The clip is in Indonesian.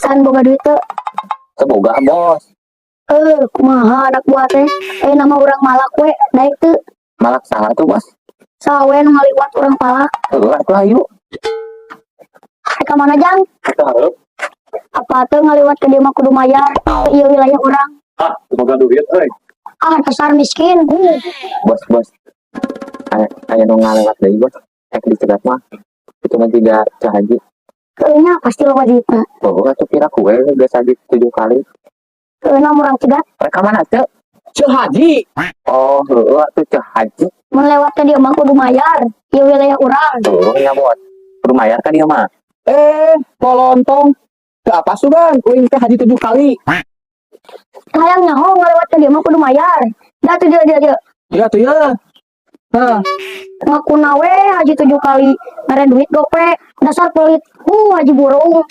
San boga duit teu. Semoga bos. Kumaha anak buah teh. Nama urang malak we, daek teu. Malak salah tuh bos. Sawe nu ngaliwat urang palak. Atuh ayo. Ka mana jang? Hareup. Apa teu ngaliwat ke dieu mah kudu mayar. Ieu wilayah urang. Semoga duit euy. Dasar miskin. Bos. Aya nu ngalewat deui bos. Dicegat mah. Itu mah tidak haji. Kayaknya pasti lo duitna. Atuh kira kue geus haji 7 kali. Nama urang cegat. Mereka mana teu? Ceu haji. Oh, atuh cah haji. Melewat ke dieu mah kudu mayar. Ieu wilayah urang. Ya bos. Kudu mayar kan ieu mah. Polontong. Teu apa sugan, uing teh haji 7 kali. Sayangnya ngelewat ke dieu mah kudu mayar. Dah tuh dia. Ya tuh ya. Ngaku nawe haji 7 kali. Ngaren duit gope. Dasar pelit. Haji burung.